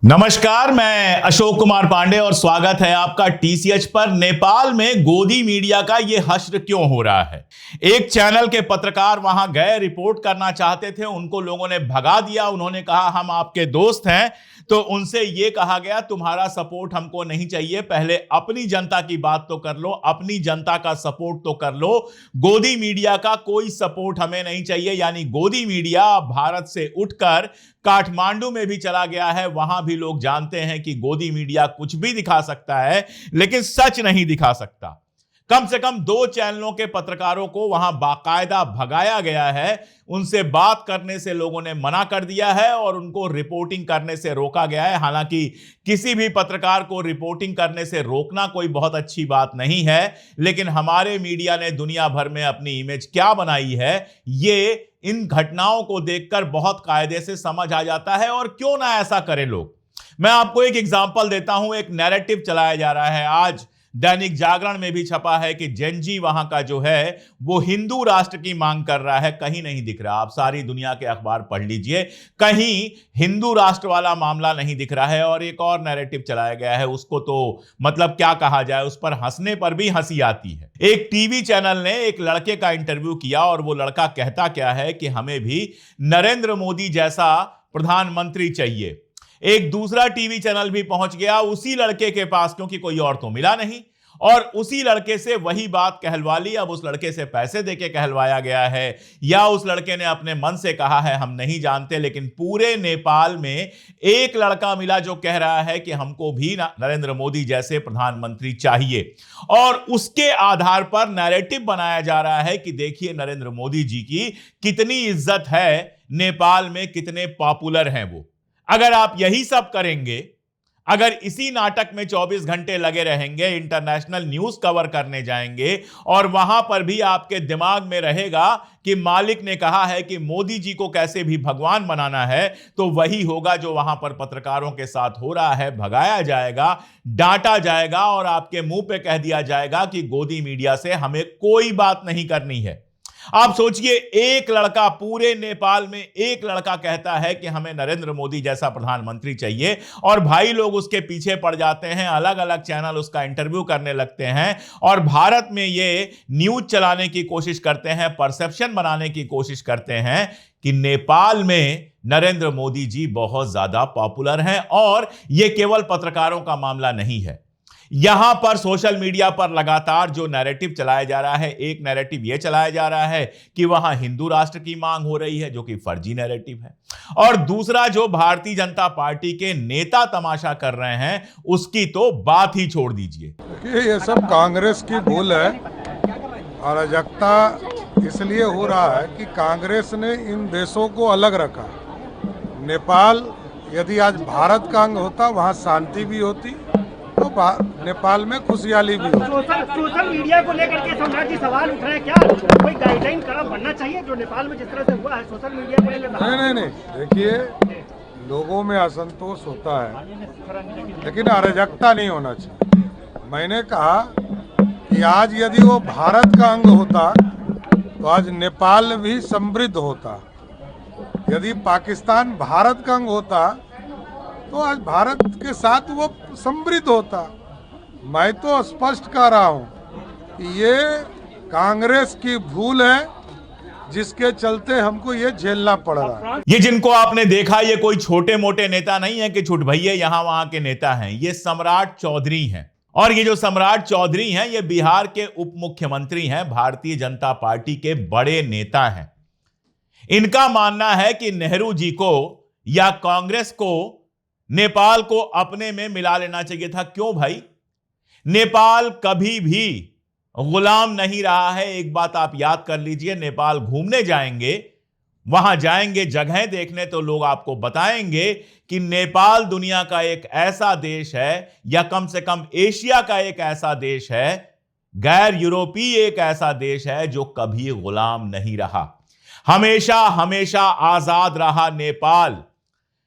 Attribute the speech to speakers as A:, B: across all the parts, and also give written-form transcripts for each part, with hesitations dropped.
A: नमस्कार, मैं अशोक कुमार पांडे और स्वागत है आपका टीसीएच पर। नेपाल में गोदी मीडिया का यह हश्र क्यों हो रहा है? एक चैनल के पत्रकार वहां गए, रिपोर्ट करना चाहते थे, उनको लोगों ने भगा दिया। उन्होंने कहा हम आपके दोस्त हैं, तो उनसे यह कहा गया तुम्हारा सपोर्ट हमको नहीं चाहिए, पहले अपनी जनता की बात तो कर लो, अपनी जनता का सपोर्ट तो कर लो। गोदी मीडिया का कोई सपोर्ट हमें नहीं चाहिए। यानी गोदी मीडिया भारत से उठकर काठमांडू में भी चला गया है। वहां भी लोग जानते हैं कि गोदी मीडिया कुछ भी दिखा सकता है, लेकिन सच नहीं दिखा सकता। कम से कम 2 चैनलों के पत्रकारों को वहां बाकायदा भगाया गया है। उनसे बात करने से लोगों ने मना कर दिया है और उनको रिपोर्टिंग करने से रोका गया है। हालांकि किसी भी पत्रकार को रिपोर्टिंग करने से रोकना कोई बहुत अच्छी बात नहीं है, लेकिन हमारे मीडिया ने दुनिया भर में अपनी इमेज क्या बनाई है, ये इन घटनाओं को देखकर बहुत कायदे से समझ आ जाता है। और क्यों ना ऐसा करें लोग। मैं आपको एक एग्जांपल देता हूं। एक नैरेटिव चलाया जा रहा है, आज दैनिक जागरण में भी छपा है कि जेनजी वहां का जो है वो हिंदू राष्ट्र की मांग कर रहा है। कहीं नहीं दिख रहा, आप सारी दुनिया के अखबार पढ़ लीजिए, कहीं हिंदू राष्ट्र वाला मामला नहीं दिख रहा है। और एक और नैरेटिव चलाया गया है, उसको तो मतलब क्या कहा जाए, उस पर हंसने पर भी हंसी आती है। एक टीवी चैनल ने एक लड़के का इंटरव्यू किया और वो लड़का कहता क्या है कि हमें भी नरेंद्र मोदी जैसा प्रधानमंत्री चाहिए। एक दूसरा टीवी चैनल भी पहुंच गया उसी लड़के के पास, क्योंकि कोई और तो मिला नहीं, और उसी लड़के से वही बात कहलवा ली। अब उस लड़के से पैसे देके कहलवाया गया है या उस लड़के ने अपने मन से कहा है, हम नहीं जानते। लेकिन पूरे नेपाल में एक लड़का मिला जो कह रहा है कि हमको भी नरेंद्र मोदी जैसे प्रधानमंत्री चाहिए। और उसके आधार पर नैरेटिव बनाया जा रहा है कि देखिए नरेंद्र मोदी जी की कितनी इज्जत है, नेपाल में कितने पॉपुलर हैं वो। अगर आप यही सब करेंगे, अगर इसी नाटक में 24 घंटे लगे रहेंगे, इंटरनेशनल न्यूज कवर करने जाएंगे और वहां पर भी आपके दिमाग में रहेगा कि मालिक ने कहा है कि मोदी जी को कैसे भी भगवान बनाना है, तो वही होगा जो वहां पर पत्रकारों के साथ हो रहा है। भगाया जाएगा, डांटा जाएगा और आपके मुंह पे कह दिया जाएगा कि गोदी मीडिया से हमें कोई बात नहीं करनी है। आप सोचिए, एक लड़का, पूरे नेपाल में एक लड़का कहता है कि हमें नरेंद्र मोदी जैसा प्रधानमंत्री चाहिए, और भाई लोग उसके पीछे पड़ जाते हैं, अलग अलग चैनल उसका इंटरव्यू करने लगते हैं और भारत में ये न्यूज चलाने की कोशिश करते हैं, परसेप्शन बनाने की कोशिश करते हैं कि नेपाल में नरेंद्र मोदी जी बहुत ज्यादा पॉपुलर हैं। और यह केवल पत्रकारों का मामला नहीं है। यहां पर सोशल मीडिया पर लगातार जो नैरेटिव चलाया जा रहा है, एक नैरेटिव यह चलाया जा रहा है कि वहां हिंदू राष्ट्र की मांग हो रही है, जो कि फर्जी नैरेटिव है। और दूसरा, जो भारतीय जनता पार्टी के नेता तमाशा कर रहे हैं, उसकी तो बात ही छोड़ दीजिए।
B: देखिए, ये सब कांग्रेस की भूल है। अराजकता इसलिए हो रहा है कि कांग्रेस ने इन देशों को अलग रखा। नेपाल यदि आज भारत का अंग होता, वहाँ शांति भी होती, तो नेपाल में खुशहाली भी होती।
C: सोशल मीडिया को लेकर के सम्राट जी सवाल उठ रहे हैं, क्या कोई गाइडलाइन कड़ा बनना चाहिए जो नेपाल में जिस तरह से हुआ है सोशल मीडिया को लेकर?
B: नहीं, देखिए, लोगों में असंतोष होता है, लेकिन अराजकता नहीं होना चाहिए। मैंने कहा कि आज यदि वो भारत का अंग होता तो आज नेपाल भी समृद्ध होता। यदि पाकिस्तान भारत का अंग होता तो आज भारत के साथ वो समृद्ध होता। मैं तो स्पष्ट कह रहा हूं कि ये कांग्रेस की भूल है, जिसके चलते हमको ये झेलना पड़ रहा है।
A: ये जिनको आपने देखा, ये कोई छोटे मोटे नेता नहीं है कि छुट भैया यहां वहां के नेता हैं। ये सम्राट चौधरी हैं। और ये जो सम्राट चौधरी हैं, ये बिहार के उप मुख्यमंत्री हैं, भारतीय जनता पार्टी के बड़े नेता हैं। इनका मानना है कि नेहरू जी को या कांग्रेस को नेपाल को अपने में मिला लेना चाहिए था। क्यों भाई? नेपाल कभी भी गुलाम नहीं रहा है। एक बात आप याद कर लीजिए, नेपाल घूमने जाएंगे, वहां जाएंगे जगह देखने, तो लोग आपको बताएंगे कि नेपाल दुनिया का एक ऐसा देश है, या कम से कम एशिया का एक ऐसा देश है, गैर यूरोपीय एक ऐसा देश है जो कभी गुलाम नहीं रहा। हमेशा हमेशा आजाद रहा नेपाल।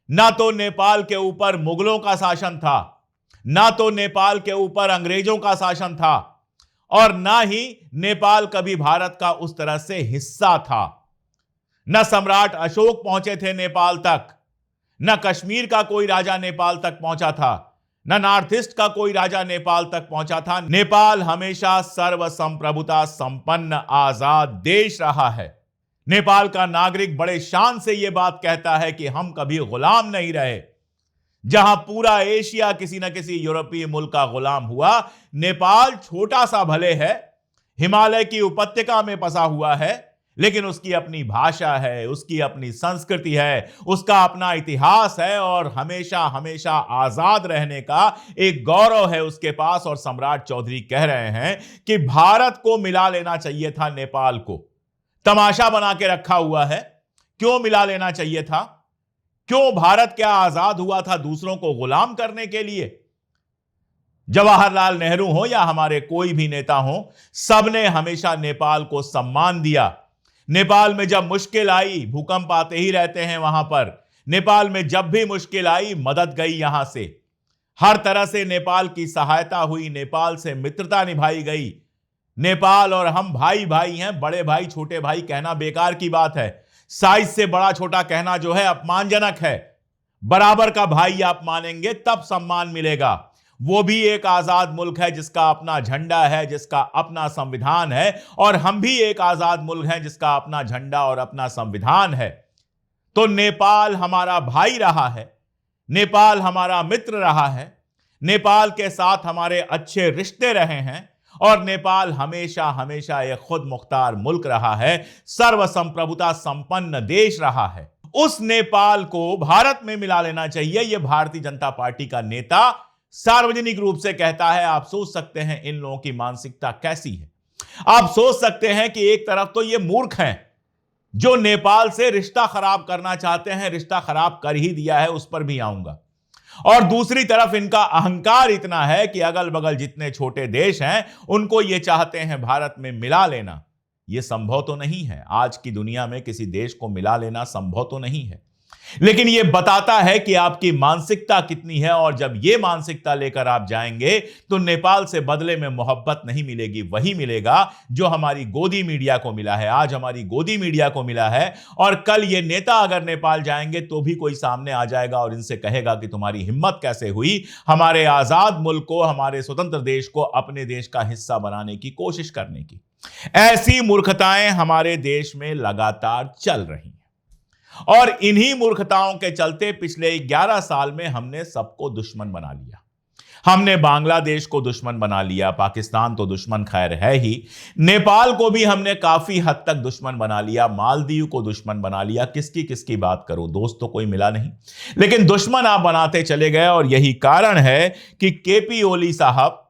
A: ना तो नेपाल के ऊपर मुगलों का शासन था, ना तो नेपाल के ऊपर अंग्रेजों का शासन था, और ना ही नेपाल कभी भारत का उस तरह से हिस्सा था। न सम्राट अशोक पहुंचे थे नेपाल तक, न कश्मीर का कोई राजा नेपाल तक पहुंचा था, न नॉर्थ ईस्ट का कोई राजा नेपाल तक पहुंचा था। नेपाल हमेशा सर्वसंप्रभुता संपन्न आजाद देश रहा है। नेपाल का नागरिक बड़े शान से यह बात कहता है कि हम कभी गुलाम नहीं रहे। जहां पूरा एशिया किसी न किसी यूरोपीय मुल्क का गुलाम हुआ, नेपाल छोटा सा भले है, हिमालय की उपत्यका में बसा हुआ है, लेकिन उसकी अपनी भाषा है, उसकी अपनी संस्कृति है, उसका अपना इतिहास है और हमेशा हमेशा आजाद रहने का एक गौरव है उसके पास। और सम्राट चौधरी कह रहे हैं कि भारत को मिला लेना चाहिए था नेपाल को। तमाशा बना के रखा हुआ है। क्यों मिला लेना चाहिए था? क्यों भारत क्या आजाद हुआ था दूसरों को गुलाम करने के लिए? जवाहरलाल नेहरू हो या हमारे कोई भी नेता हो, सबने हमेशा नेपाल को सम्मान दिया। नेपाल में जब मुश्किल आई, भूकंप आते ही रहते हैं वहां पर, नेपाल में जब भी मुश्किल आई मदद गई यहां से, हर तरह से नेपाल की सहायता हुई, नेपाल से मित्रता निभाई गई। नेपाल और हम भाई भाई हैं, बड़े भाई छोटे भाई कहना बेकार की बात है। साइज से बड़ा छोटा कहना जो है अपमानजनक है। बराबर का भाई आप मानेंगे तब सम्मान मिलेगा। वो भी एक आजाद मुल्क है जिसका अपना झंडा है, जिसका अपना संविधान है, और हम भी एक आजाद मुल्क हैं जिसका अपना झंडा और अपना संविधान है। तो नेपाल हमारा भाई रहा है, नेपाल हमारा मित्र रहा है, नेपाल के साथ हमारे अच्छे रिश्ते रहे हैं, और नेपाल हमेशा हमेशा एक खुद मुख्तार मुल्क रहा है, सर्वसंप्रभुता संपन्न देश रहा है। उस नेपाल को भारत में मिला लेना चाहिए, यह भारतीय जनता पार्टी का नेता सार्वजनिक रूप से कहता है। आप सोच सकते हैं इन लोगों की मानसिकता कैसी है। आप सोच सकते हैं कि एक तरफ तो ये मूर्ख हैं जो नेपाल से रिश्ता खराब करना चाहते हैं, रिश्ता खराब कर ही दिया है, उस पर भी आऊंगा, और दूसरी तरफ इनका अहंकार इतना है कि अगल बगल जितने छोटे देश हैं उनको ये चाहते हैं भारत में मिला लेना। यह संभव तो नहीं है, आज की दुनिया में किसी देश को मिला लेना संभव तो नहीं है, लेकिन यह बताता है कि आपकी मानसिकता कितनी है। और जब यह मानसिकता लेकर आप जाएंगे तो नेपाल से बदले में मोहब्बत नहीं मिलेगी, वही मिलेगा जो हमारी गोदी मीडिया को मिला है। आज हमारी गोदी मीडिया को मिला है, और कल ये नेता अगर नेपाल जाएंगे तो भी कोई सामने आ जाएगा और इनसे कहेगा कि तुम्हारी हिम्मत कैसे हुई हमारे आजाद मुल्क को, हमारे स्वतंत्र देश को अपने देश का हिस्सा बनाने की कोशिश करने की। ऐसी मूर्खताएं हमारे देश में लगातार चल रही हैं, और इन्हीं मूर्खताओं के चलते पिछले 11 साल में हमने सबको दुश्मन बना लिया। हमने बांग्लादेश को दुश्मन बना लिया, पाकिस्तान तो दुश्मन खैर है ही, नेपाल को भी हमने काफी हद तक दुश्मन बना लिया, मालदीव को दुश्मन बना लिया। किसकी किसकी बात करूं, दोस्त तो कोई मिला नहीं, लेकिन दुश्मन आप बनाते चले गए। और यही कारण है कि केपी ओली साहब,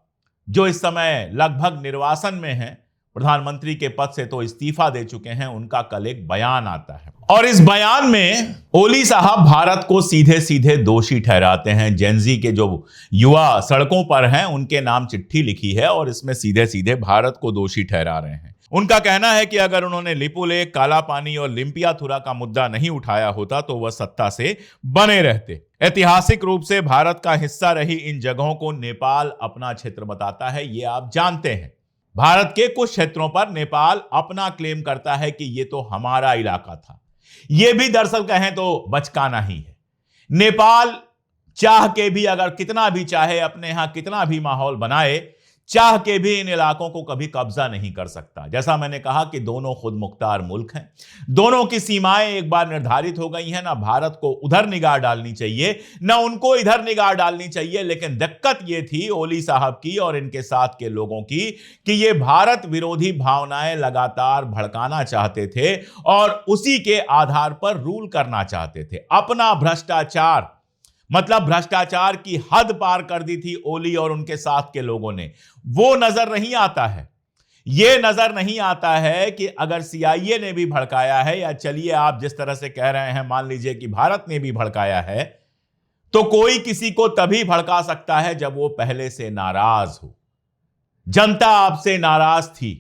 A: जो इस समय लगभग निर्वासन में हैं, प्रधानमंत्री के पद से तो इस्तीफा दे चुके हैं, उनका कल एक बयान आता है, और इस बयान में ओली साहब भारत को सीधे सीधे दोषी ठहराते हैं। जेनजी के जो युवा सड़कों पर हैं उनके नाम चिट्ठी लिखी है, और इसमें सीधे सीधे भारत को दोषी ठहरा रहे हैं। उनका कहना है कि अगर उन्होंने लिपुलेख, काला पानी और लिम्पियाथुरा का मुद्दा नहीं उठाया होता तो वह सत्ता से बने रहते। ऐतिहासिक रूप से भारत का हिस्सा रही इन जगहों को नेपाल अपना क्षेत्र बताता है, ये आप जानते हैं। भारत के कुछ क्षेत्रों पर नेपाल अपना क्लेम करता है कि यह तो हमारा इलाका था। यह भी दरअसल कहें तो बचकाना ही है। नेपाल चाह के भी, अगर कितना भी चाहे, अपने यहां कितना भी माहौल बनाए, चाह के भी इन इलाकों को कभी कब्जा नहीं कर सकता। जैसा मैंने कहा कि दोनों खुद मुख्तार मुल्क हैं, दोनों की सीमाएं एक बार निर्धारित हो गई हैं। ना भारत को उधर निगाह डालनी चाहिए, ना उनको इधर निगाह डालनी चाहिए। लेकिन दिक्कत यह थी ओली साहब की और इनके साथ के लोगों की कि ये भारत विरोधी भावनाएं लगातार भड़काना चाहते थे और उसी के आधार पर रूल करना चाहते थे। अपना भ्रष्टाचार, मतलब भ्रष्टाचार की हद पार कर दी थी ओली और उनके साथ के लोगों ने। वो नजर नहीं आता है, ये नजर नहीं आता है कि अगर सीआईए ने भी भड़काया है, या चलिए आप जिस तरह से कह रहे हैं मान लीजिए कि भारत ने भी भड़काया है, तो कोई किसी को तभी भड़का सकता है जब वो पहले से नाराज हो। जनता आपसे नाराज थी,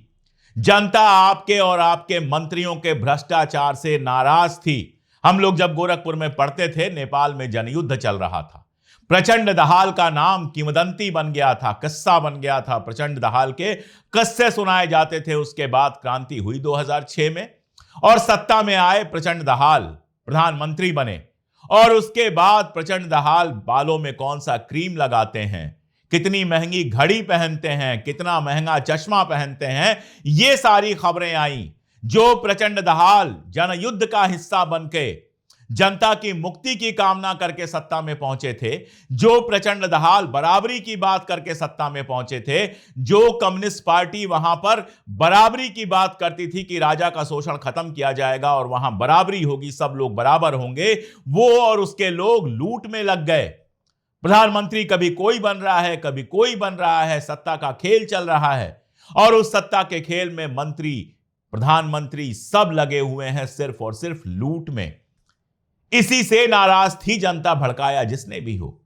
A: जनता आपके और आपके मंत्रियों के भ्रष्टाचार से नाराज थी। हम लोग जब गोरखपुर में पढ़ते थे, नेपाल में जनयुद्ध चल रहा था। प्रचंड दहाल का नाम किंवदंती बन गया था, किस्सा बन गया था। प्रचंड दहाल के किस्से सुनाए जाते थे। उसके बाद क्रांति हुई 2006 में और सत्ता में आए प्रचंड दहाल, प्रधानमंत्री बने और उसके बाद प्रचंड दहाल बालों में कौन सा क्रीम लगाते हैं, कितनी महंगी घड़ी पहनते हैं, कितना महंगा चश्मा पहनते हैं, ये सारी खबरें आई। जो प्रचंड दहाल जनयुद्ध का हिस्सा बनके जनता की मुक्ति की कामना करके सत्ता में पहुंचे थे, जो प्रचंड दहाल बराबरी की बात करके सत्ता में पहुंचे थे, जो कम्युनिस्ट पार्टी वहां पर बराबरी की बात करती थी कि राजा का शोषण खत्म किया जाएगा और वहां बराबरी होगी, सब लोग बराबर होंगे, वो और उसके लोग लूट में लग गए। प्रधानमंत्री कभी कोई बन रहा है, कभी कोई बन रहा है, सत्ता का खेल चल रहा है और उस सत्ता के खेल में मंत्री, प्रधानमंत्री सब लगे हुए हैं सिर्फ और सिर्फ लूट में। इसी से नाराज थी जनता, भड़काया जिसने भी हो।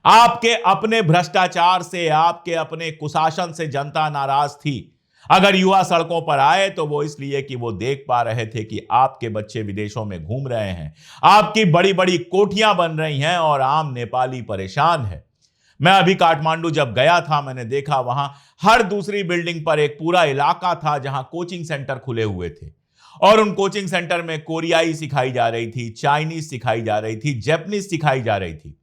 A: आपके अपने भ्रष्टाचार से, आपके अपने कुशासन से जनता नाराज थी। अगर युवा सड़कों पर आए तो वो इसलिए कि वो देख पा रहे थे कि आपके बच्चे विदेशों में घूम रहे हैं, आपकी बड़ी बड़ी कोठियां बन रही हैं और आम नेपाली परेशान है। मैं अभी काठमांडू जब गया था, मैंने देखा वहां हर दूसरी बिल्डिंग पर एक पूरा इलाका था जहां कोचिंग सेंटर खुले हुए थे और उन कोचिंग सेंटर में कोरियाई सिखाई जा रही थी, चाइनीज सिखाई जा रही थी, जापानीज सिखाई जा रही थी।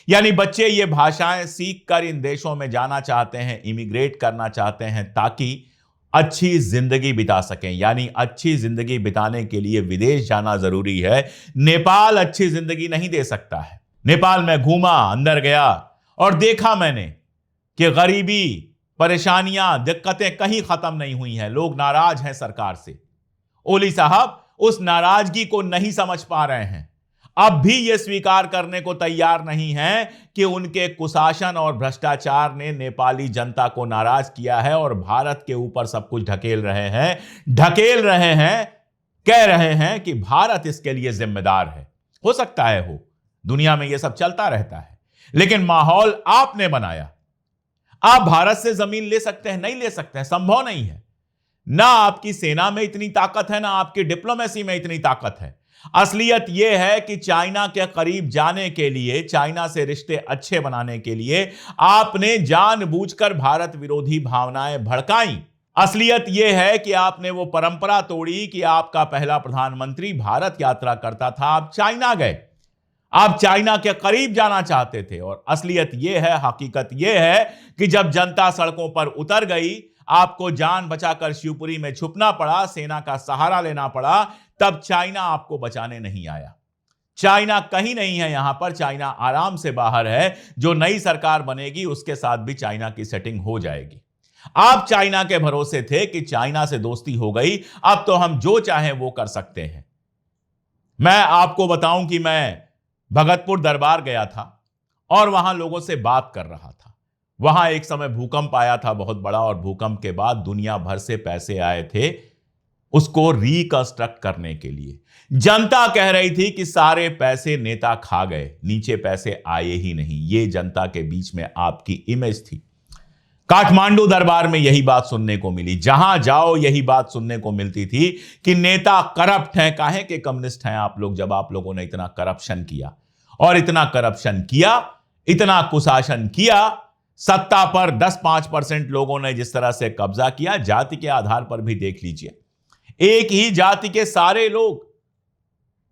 A: यानी बच्चे ये भाषाएं सीख कर इन देशों में जाना चाहते हैं, इमिग्रेट करना चाहते हैं ताकि अच्छी जिंदगी बिता सकें। यानी अच्छी जिंदगी बिताने के लिए विदेश जाना जरूरी है। नेपाल अच्छी जिंदगी नहीं दे सकता है। नेपाल में घूमा, अंदर गया और देखा मैंने कि गरीबी, परेशानियां, दिक्कतें कहीं खत्म नहीं हुई हैं। लोग नाराज हैं सरकार से। ओली साहब उस नाराजगी को नहीं समझ पा रहे हैं, अब भी यह स्वीकार करने को तैयार नहीं है कि उनके कुशासन और भ्रष्टाचार ने नेपाली जनता को नाराज किया है और भारत के ऊपर सब कुछ ढकेल रहे हैं, कह रहे हैं कि भारत इसके लिए जिम्मेदार है। हो सकता है हो, दुनिया में यह सब चलता रहता है, लेकिन माहौल आपने बनाया। आप भारत से जमीन ले सकते हैं? नहीं ले सकते हैं, संभव नहीं है। ना आपकी सेना में इतनी ताकत है, ना आपकी डिप्लोमेसी में इतनी ताकत है। असलियत यह है कि चाइना के करीब जाने के लिए, चाइना से रिश्ते अच्छे बनाने के लिए आपने जानबूझकर भारत विरोधी भावनाएं भड़काई। असलियत यह है कि आपने वो परंपरा तोड़ी कि आपका पहला प्रधानमंत्री भारत यात्रा करता था, आप चाइना गए, आप चाइना के करीब जाना चाहते थे। और असलियत यह है, हकीकत यह है कि जब जनता सड़कों पर उतर गई, आपको जान बचाकर शिवपुरी में छुपना पड़ा, सेना का सहारा लेना पड़ा, तब चाइना आपको बचाने नहीं आया। चाइना कहीं नहीं है यहां पर, चाइना आराम से बाहर है। जो नई सरकार बनेगी उसके साथ भी चाइना की सेटिंग हो जाएगी। आप चाइना के भरोसे थे कि चाइना से दोस्ती हो गई, अब तो हम जो चाहें वो कर सकते हैं। मैं आपको बताऊं कि मैं भगतपुर दरबार गया था और वहां लोगों से बात कर रहा था। वहां एक समय भूकंप आया था बहुत बड़ा, और भूकंप के बाद दुनिया भर से पैसे आए थे उसको रिकंस्ट्रक्ट करने के लिए। जनता कह रही थी कि सारे पैसे नेता खा गए, नीचे पैसे आए ही नहीं। ये जनता के बीच में आपकी इमेज थी। काठमांडू दरबार में यही बात सुनने को मिली, जहां जाओ यही बात सुनने को मिलती थी कि नेता करप्ट हैं। काहे के कम्युनिस्ट हैं आप लोग, जब आप लोगों ने इतना करप्शन किया, और इतना करप्शन किया, इतना कुशासन किया, सत्ता पर 10-5% लोगों ने जिस तरह से कब्जा किया, जाति के आधार पर भी देख लीजिए। एक ही जाति के सारे लोग,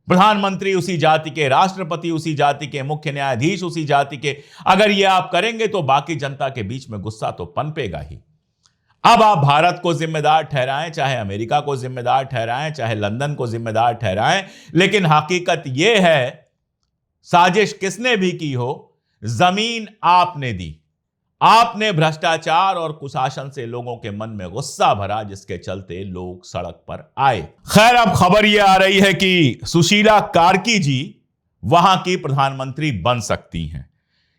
A: प्रधानमंत्री उसी जाति के, राष्ट्रपति उसी जाति के, मुख्य न्यायाधीश उसी जाति के। अगर ये आप करेंगे तो बाकी जनता के बीच में गुस्सा तो पनपेगा ही। अब आप भारत को जिम्मेदार ठहराएं, चाहे अमेरिका को जिम्मेदार ठहराएं, चाहे लंदन को जिम्मेदार ठहराएं, लेकिन हकीकत यह है, साजिश किसने भी की हो, जमीन आपने दी। आपने भ्रष्टाचार और कुशासन से लोगों के मन में गुस्सा भरा, जिसके चलते लोग सड़क पर आए। खैर, अब खबर यह आ रही है कि सुशीला कार्की जी वहां की प्रधानमंत्री बन सकती हैं।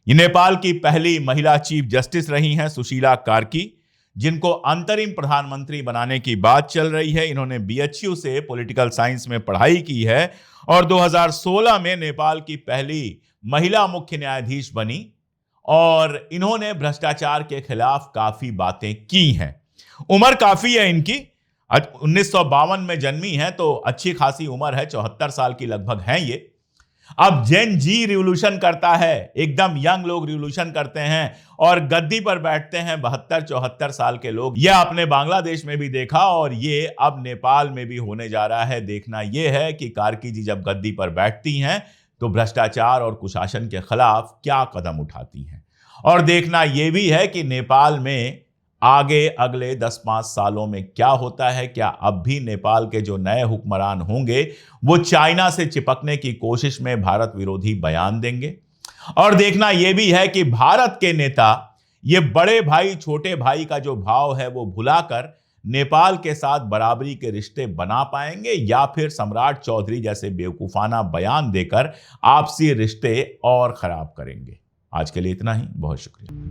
A: ये नेपाल की पहली महिला चीफ जस्टिस रही हैं सुशीला कार्की, जिनको अंतरिम प्रधानमंत्री बनाने की बात चल रही है। इन्होंने BHU से पॉलिटिकल साइंस में पढ़ाई की है और 2016 में नेपाल की पहली महिला मुख्य न्यायाधीश बनी और इन्होंने भ्रष्टाचार के खिलाफ काफी बातें की हैं। उम्र काफी है इनकी, 1952 में जन्मी है, तो अच्छी खासी उम्र है, 74 साल की लगभग हैं ये। अब जेन जी रिवोल्यूशन करता है, एकदम यंग लोग रिवोल्यूशन करते हैं और गद्दी पर बैठते हैं 72-74 साल के लोग। यह आपने बांग्लादेश में भी देखा और ये अब नेपाल में भी होने जा रहा है। देखना यह है कि कार्की जी जब गद्दी पर बैठती हैं तो भ्रष्टाचार और कुशासन के खिलाफ क्या कदम उठाती हैं। और देखना यह भी है कि नेपाल में आगे अगले 10-5 सालों में क्या होता है। क्या अब भी नेपाल के जो नए हुक्मरान होंगे वो चाइना से चिपकने की कोशिश में भारत विरोधी बयान देंगे। और देखना यह भी है कि भारत के नेता ये बड़े भाई छोटे भाई का जो भाव है वो भुलाकर नेपाल के साथ बराबरी के रिश्ते बना पाएंगे या फिर सम्राट चौधरी जैसे बेवकूफाना बयान देकर आपसी रिश्ते और खराब करेंगे। आज के लिए इतना ही, बहुत शुक्रिया।